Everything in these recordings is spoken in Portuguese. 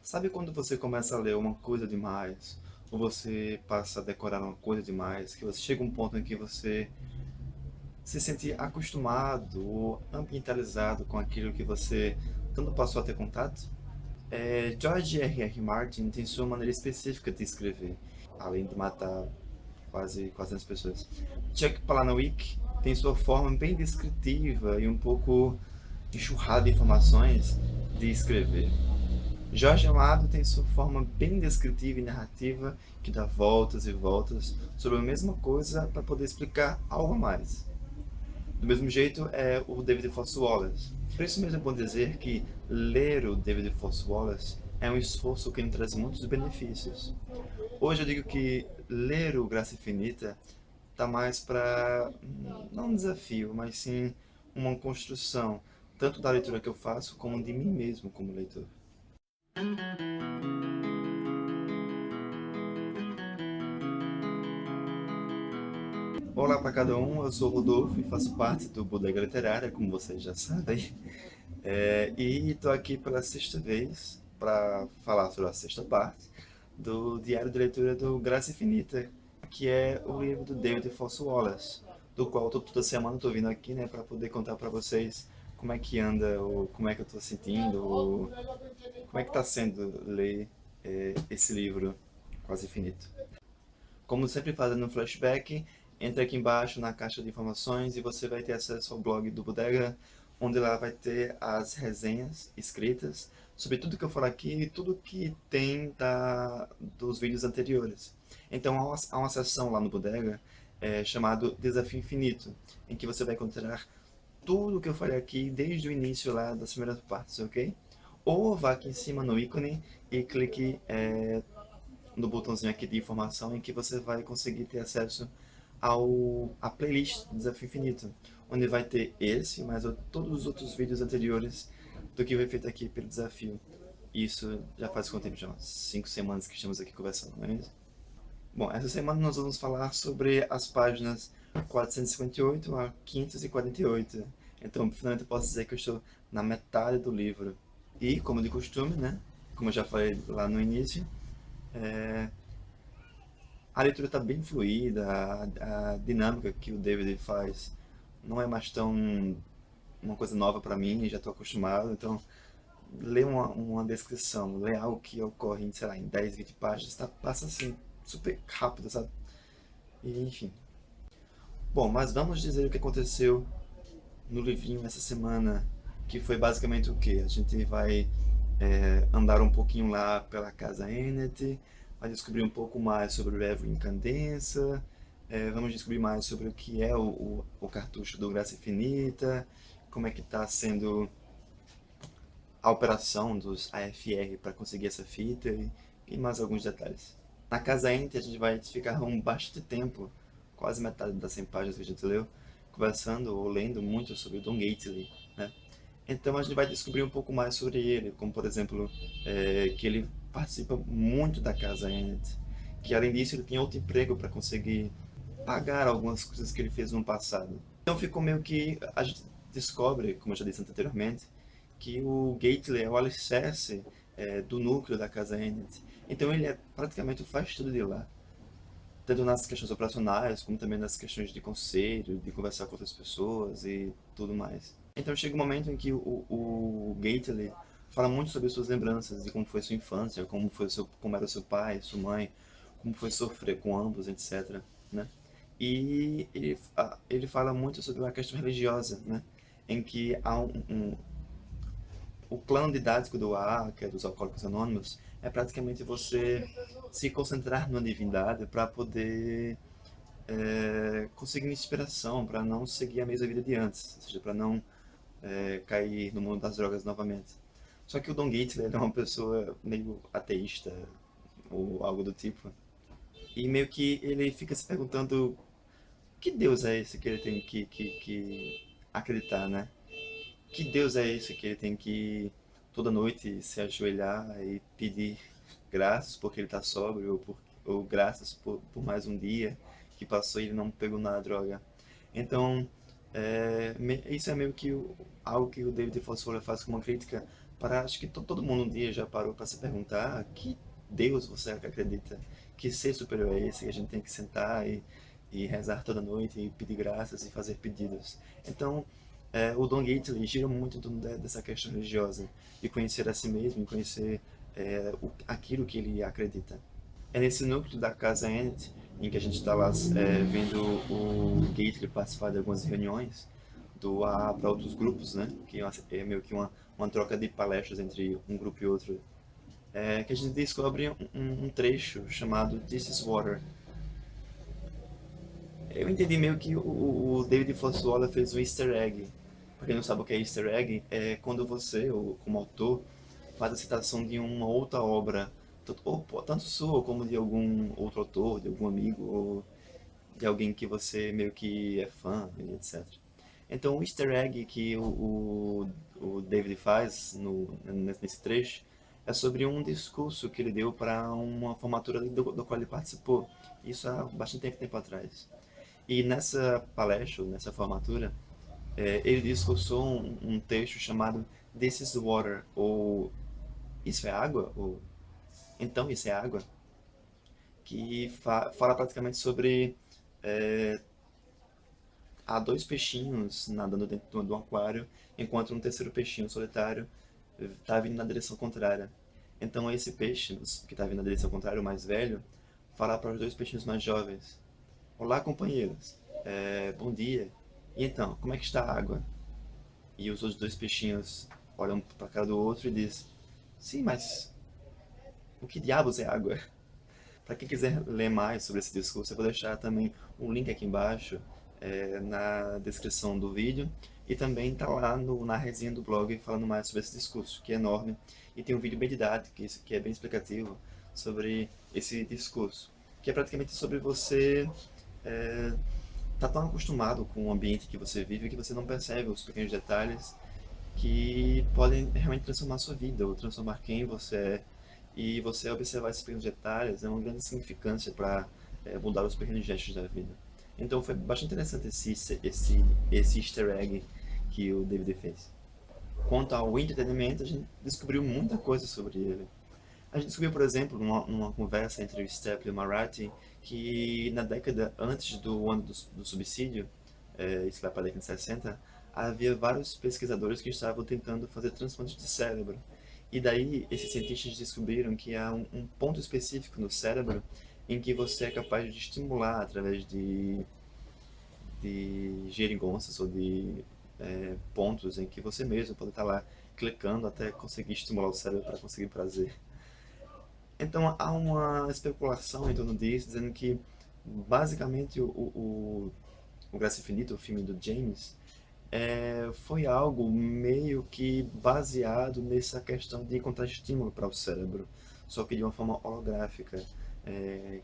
Sabe quando você começa a ler uma coisa demais, ou você passa a decorar uma coisa demais, que você chega a um ponto em que você se sente acostumado ou ambientalizado com aquilo que você tanto passou a ter contato? George R. Martin tem sua maneira específica de escrever, além de matar quase 400 pessoas. Chuck Palahniuk tem sua forma bem descritiva e um pouco enxurrada de informações de escrever. Jorge Amado tem sua forma bem descritiva e narrativa que dá voltas e voltas sobre a mesma coisa para poder explicar algo a mais. Do mesmo jeito é o David Foster Wallace. Por isso mesmo é bom dizer que ler o David Foster Wallace é um esforço que lhe traz muitos benefícios. Hoje eu digo que ler o Graça Infinita está mais para, não um desafio, mas sim uma construção, tanto da leitura que eu faço como de mim mesmo como leitor. Olá para cada um, eu sou o Rodolfo e faço parte do Bodega Literária, como vocês já sabem. E estou aqui pela sexta vez para falar sobre a sexta parte do Diário de Leitura do Graça Infinita, que é o livro do David Foster Wallace, do qual toda semana estou vindo aqui, né, para poder contar para vocês como é que anda, ou como é que eu estou sentindo, ou como é que está sendo ler esse livro quase infinito. Como sempre fazendo um flashback, entre aqui embaixo na caixa de informações e você vai ter acesso ao blog do Bodega, onde lá vai ter as resenhas escritas sobre tudo que eu falo aqui e tudo que tem dos vídeos anteriores. Então há uma seção lá no Bodega chamado Desafio Infinito, em que você vai encontrar tudo que eu falei aqui desde o início lá das primeiras partes, ok? Ou vá aqui em cima no ícone e clique no botãozinho aqui de informação em que você vai conseguir ter acesso à playlist do Desafio Infinito, onde vai ter esse, mas todos os outros vídeos anteriores do que foi feito aqui pelo desafio. Isso já faz quanto tempo? Já umas 5 semanas que estamos aqui conversando, não é mesmo? Bom, essa semana nós vamos falar sobre as páginas 458 a 548. Então, finalmente eu posso dizer que eu estou na metade do livro. E, como de costume, né? Como eu já falei lá no início, a leitura está bem fluida, a dinâmica que o David faz não é mais tão uma coisa nova para mim, já estou acostumado, então ler uma descrição, ler algo que ocorre em, sei lá, em 10, 20 páginas, passa assim, super rápido, sabe? E, enfim. Bom, mas vamos dizer o que aconteceu no livrinho essa semana, que foi basicamente o quê? A gente vai andar um pouquinho lá pela casa Ennet, vai descobrir um pouco mais sobre o Evo Incandensa, vamos descobrir mais sobre o que é o cartucho do Graça Infinita, como é que está sendo a operação dos AFR para conseguir essa fita e mais alguns detalhes. Na casa Enter a gente vai ficar bastante tempo, quase metade das 100 páginas que a gente leu, conversando ou lendo muito sobre o Don Gately, né? Então a gente vai descobrir um pouco mais sobre ele, como por exemplo, que ele participa muito da casa Ennet, que além disso ele tinha outro emprego para conseguir pagar algumas coisas que ele fez no passado. Então ficou meio que a gente descobre, como eu já disse anteriormente, que o Gately é o alicerce do núcleo da casa Ennet. Então ele praticamente faz tudo de lá, tanto nas questões operacionais, como também nas questões de conselho, de conversar com outras pessoas e tudo mais. Então chega um momento em que o Gately fala muito sobre suas lembranças, de como foi sua infância, como era seu pai, sua mãe, como foi sofrer com ambos, etc, né? E ele fala muito sobre a questão religiosa, né? Em que há o plano didático do AA, que é dos Alcoólicos Anônimos, é praticamente você se concentrar numa divindade para poder conseguir inspiração, para não seguir a mesma vida de antes, ou seja, para não cair no mundo das drogas novamente. Só que o Don Gates ele é uma pessoa meio ateísta, ou algo do tipo, e meio que ele fica se perguntando que Deus é esse que ele tem que acreditar, né? Que Deus é esse que ele tem que toda noite se ajoelhar e pedir graças porque ele está sóbrio, ou graças por mais um dia que passou e ele não pegou nada droga. Então, isso é meio que algo que o David Foster faz como uma crítica Acho que todo mundo um dia já parou para se perguntar que Deus você acredita, que ser superior é esse, que a gente tem que sentar e rezar toda noite e pedir graças e fazer pedidos. Então, o Don Gately gira muito em torno dessa questão religiosa, de conhecer a si mesmo, e conhecer aquilo que ele acredita. É nesse núcleo da Casa Ennet, em que a gente está lá vendo o Gately participar de algumas reuniões, do AA para outros grupos, né? Que é meio que uma troca de palestras entre um grupo e outro. Que a gente descobre um trecho chamado This is Water. Eu entendi meio que o David Foster Wallace fez um easter egg. Pra quem não sabe o que é easter egg, é quando você, como autor, faz a citação de uma outra obra, tanto sua como de algum outro autor, de algum amigo, ou de alguém que você meio que é fã, e etc. Então, o easter egg que o David faz nesse trecho é sobre um discurso que ele deu para uma formatura do qual ele participou. Isso há bastante tempo atrás. E nessa palestra, nessa formatura, ele discursou um texto chamado This is Water, ou Isso é Água, ou Então Isso é Água, que fala praticamente sobre é, há dois peixinhos nadando dentro do aquário, enquanto um terceiro peixinho solitário está vindo na direção contrária. Então esse peixe, que está vindo na direção contrária, o mais velho, fala para os dois peixinhos mais jovens: Olá, companheiros, bom dia. E então, como é que está a água? E os outros dois peixinhos olham para a cara do outro e dizem: Sim, mas o que diabos é água? Para quem quiser ler mais sobre esse discurso, eu vou deixar também um link aqui embaixo, na descrição do vídeo, e também está lá na resenha do blog falando mais sobre esse discurso, que é enorme, e tem um vídeo bem didático, que é bem explicativo sobre esse discurso, que é praticamente sobre você tá tão acostumado com o ambiente que você vive que você não percebe os pequenos detalhes que podem realmente transformar a sua vida, ou transformar quem você é. E você observar esses pequenos detalhes é uma grande significância para mudar os pequenos gestos da vida. Então foi bastante interessante esse easter egg que o David fez. Quanto ao entretenimento, a gente descobriu muita coisa sobre ele. A gente descobriu, por exemplo, numa conversa entre o Step e o Marathi, que na década antes do ano do subsídio, isso lá para a década de 60, havia vários pesquisadores que estavam tentando fazer transplantes de cérebro. E daí, esses cientistas descobriram que há um ponto específico no cérebro em que você é capaz de estimular através de geringonças ou de pontos em que você mesmo pode estar lá clicando até conseguir estimular o cérebro para conseguir prazer. Então há uma especulação em torno disso, dizendo que basicamente o Graça Infinita, o filme do James, foi algo meio que baseado nessa questão de encontrar estímulo para o cérebro, só que de uma forma holográfica,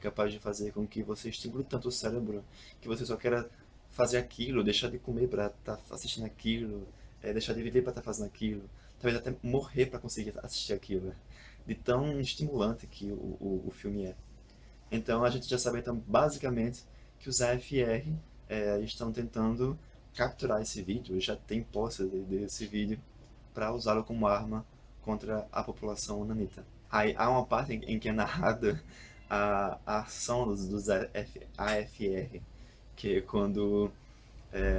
capaz de fazer com que você estimule tanto o cérebro que você só queira fazer aquilo, deixar de comer para estar assistindo aquilo, deixar de viver para estar fazendo aquilo, talvez até morrer para conseguir assistir aquilo, de tão estimulante que o filme é. Então a gente já sabe então basicamente que os AFR estão tentando capturar esse vídeo, já tem posse desse vídeo para usá-lo como arma contra a população nanita. Aí há uma parte em que é narrada a ação dos AFR, que é quando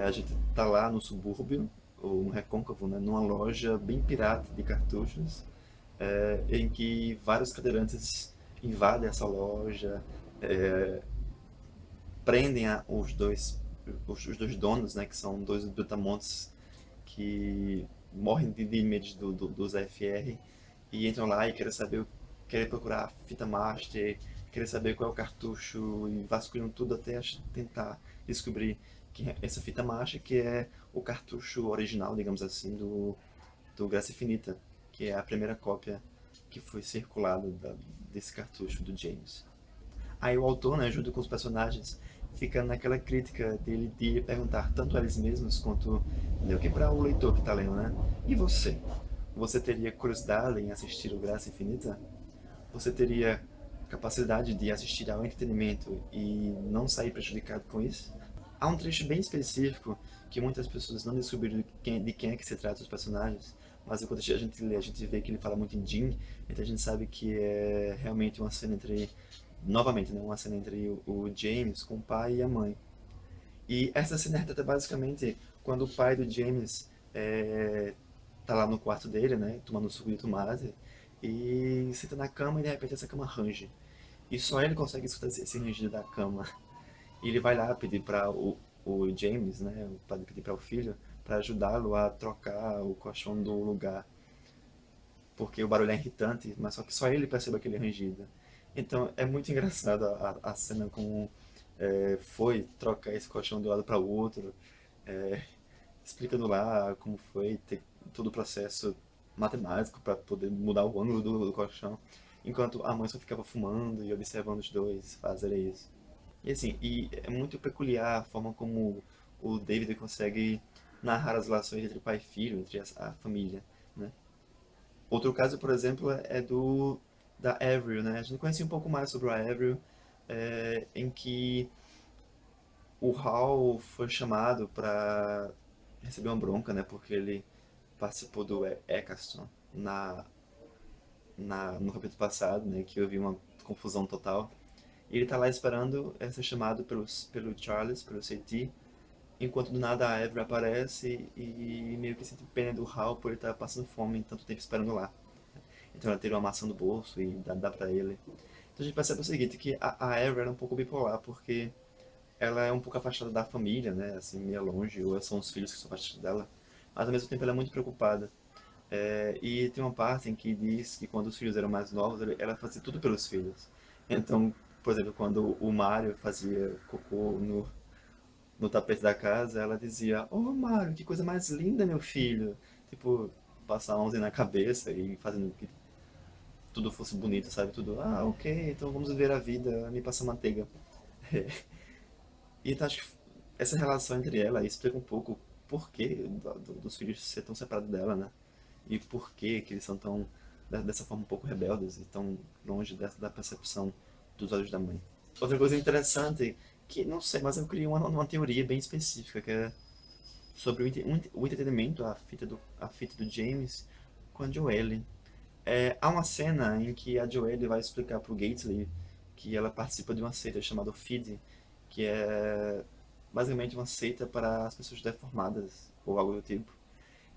a gente tá lá no subúrbio, ou no recôncavo, né, numa loja bem pirata de cartuchos, em que vários cadeirantes invadem essa loja, prendem os dois donos, né, que são dois brutamontes que morrem de medo dos AFR, e entram lá e querem procurar a fita master, querem saber qual é o cartucho, e vasculham tudo até tentar descobrir que essa fita master que é o cartucho original, digamos assim, do Graça Infinita, que é a primeira cópia que foi circulada desse cartucho do James. Aí o autor, né, junto com os personagens, fica naquela crítica dele de perguntar tanto a eles mesmos quanto meio que para o leitor que está lendo, né? E você? Você teria curiosidade em assistir o Graça Infinita? Você teria capacidade de assistir ao entretenimento e não sair prejudicado com isso? Há um trecho bem específico que muitas pessoas não descobriram de quem é que se trata os personagens, mas quando a gente lê, a gente vê que ele fala muito em Jin, então a gente sabe que é realmente uma cena entre, novamente, né, uma cena entre o James com o pai e a mãe. E essa cena retrata basicamente quando o pai do James tá lá no quarto dele, né, tomando suco de tomate, e senta na cama e de repente essa cama range. E só ele consegue escutar esse rangido da cama. E ele vai lá pedir para o James, né, para pedir para o filho, para ajudá-lo a trocar o colchão do lugar, porque o barulho é irritante, mas só que só ele percebe aquele rangido. Então é muito engraçado a cena como foi trocar esse colchão de um lado para o outro, é, explicando lá como foi ter todo o processo matemático para poder mudar o ângulo do colchão, enquanto a mãe só ficava fumando e observando os dois fazerem isso. E assim, e é muito peculiar a forma como o David consegue narrar as relações entre pai e filho, entre a família, né? Outro caso, por exemplo, é do da Avril, né? A gente conhece um pouco mais sobre a Avril, em que o Hal foi chamado para receber uma bronca, né? Porque ele participou do Eccleston no capítulo passado, né? Que houve uma confusão total. E ele tá lá esperando ser chamado pelo Charles, pelo CT, enquanto do nada a Ever aparece e meio que sente pena do Hal por ele estar passando fome tanto tempo esperando lá. Então ela tira uma maçã do bolso e dá pra ele. Então a gente percebe o seguinte, que a Ever é um pouco bipolar, porque ela é um pouco afastada da família, né, assim, meio longe, ou são os filhos que são afastados dela, mas ao mesmo tempo ela é muito preocupada. E tem uma parte em que diz que quando os filhos eram mais novos, ela fazia tudo pelos filhos. Então, por exemplo, quando o Mario fazia cocô no tapete da casa, ela dizia: "Oh, Mario, que coisa mais linda, meu filho!" Tipo, passar a mãozinha na cabeça e fazendo que tudo fosse bonito, sabe? Tudo, ah, ok, então vamos viver a vida, me passa manteiga. E então acho que essa relação entre ela explica um pouco por que dos filhos ser tão separados dela, né? E por que eles são tão, dessa forma, um pouco rebeldes e tão longe da percepção dos olhos da mãe. Outra coisa interessante, que não sei, mas eu criei uma teoria bem específica, que é sobre o entretenimento, a fita do James com a Joelle. Há uma cena em que a Joelle vai explicar pro Gately que ela participa de uma seita chamada FIDE, que é basicamente uma seita para as pessoas deformadas, ou algo do tipo,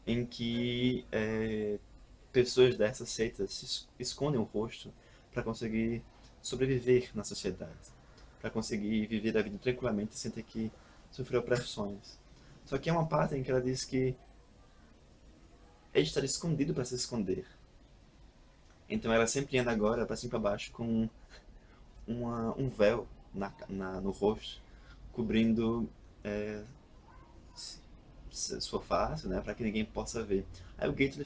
em que pessoas dessa seita escondem o rosto para conseguir sobreviver na sociedade, para conseguir viver a vida tranquilamente sem ter que sofrer opressões. Só que é uma parte em que ela diz que é estar escondido para se esconder. Então ela sempre anda agora para cima e para baixo com um véu no rosto, cobrindo é, sua face, né, para que ninguém possa ver. Aí o Gately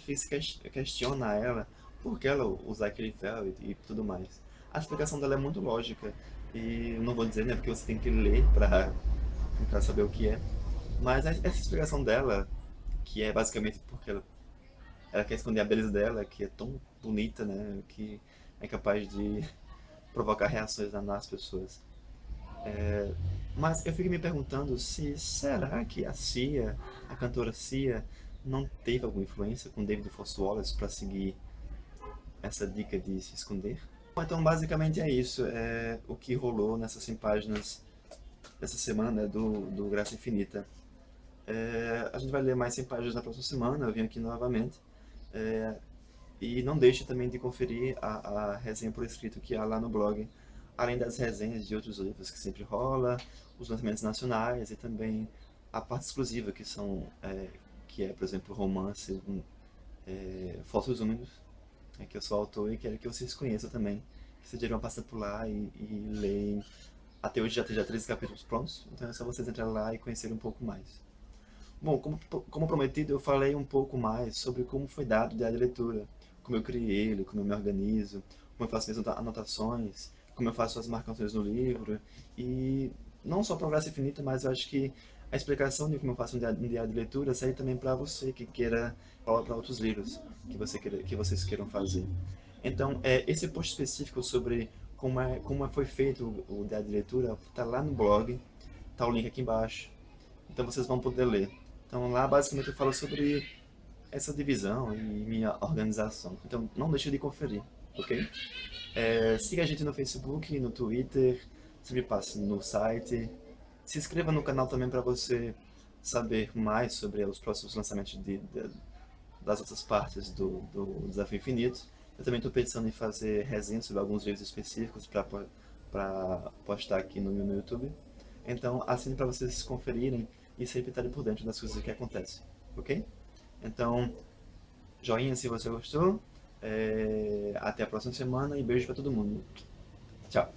questiona ela por que ela usar aquele véu e tudo mais. A explicação dela é muito lógica e eu não vou dizer, né, porque você tem que ler para tentar saber o que é. Mas essa explicação dela, que é basicamente porque ela quer esconder a beleza dela, que é tão bonita, né, que é capaz de provocar reações nas pessoas. Mas eu fico me perguntando se será que a Cia, a cantora Cia, não teve alguma influência com David Foster Wallace para seguir essa dica de se esconder? Então, basicamente é isso. É o que rolou nessas 100 páginas dessa semana, né, do Graça Infinita. A gente vai ler mais 100 páginas na próxima semana, eu vim aqui novamente. É, e não deixe também de conferir a resenha por escrito que há lá no blog, além das resenhas de outros livros que sempre rola, os lançamentos nacionais e também a parte exclusiva que é, por exemplo, romance, Falsos Úmidos, que eu sou autor e quero que vocês conheçam também, que vocês devem passar por lá e leem. Até hoje já tem 13 capítulos prontos, então é só vocês entrarem lá e conhecerem um pouco mais. Bom, como prometido, eu falei um pouco mais sobre como foi dado o diário de leitura, como eu criei ele, como eu me organizo, como eu faço minhas anotações, como eu faço as marcações no livro, e não só para o Graça Infinita, mas eu acho que a explicação de como eu faço um diário de leitura serve também para você que queira falar para outros livros que vocês queiram fazer. Então, esse post específico sobre foi feito o diário de leitura está lá no blog, está o link aqui embaixo, então vocês vão poder ler. Então lá basicamente eu falo sobre essa divisão e minha organização. Então não deixe de conferir, ok? Siga a gente no Facebook, no Twitter, sempre passe no site. Se inscreva no canal também para você saber mais sobre os próximos lançamentos das outras partes do Desafio Infinito. Eu também estou pensando em fazer resenhas sobre alguns livros específicos para postar aqui no YouTube. Então assine para vocês conferirem e sempre estarem por dentro das coisas que acontecem, ok? Então, joinha se você gostou. Até a próxima semana e beijo para todo mundo. Tchau.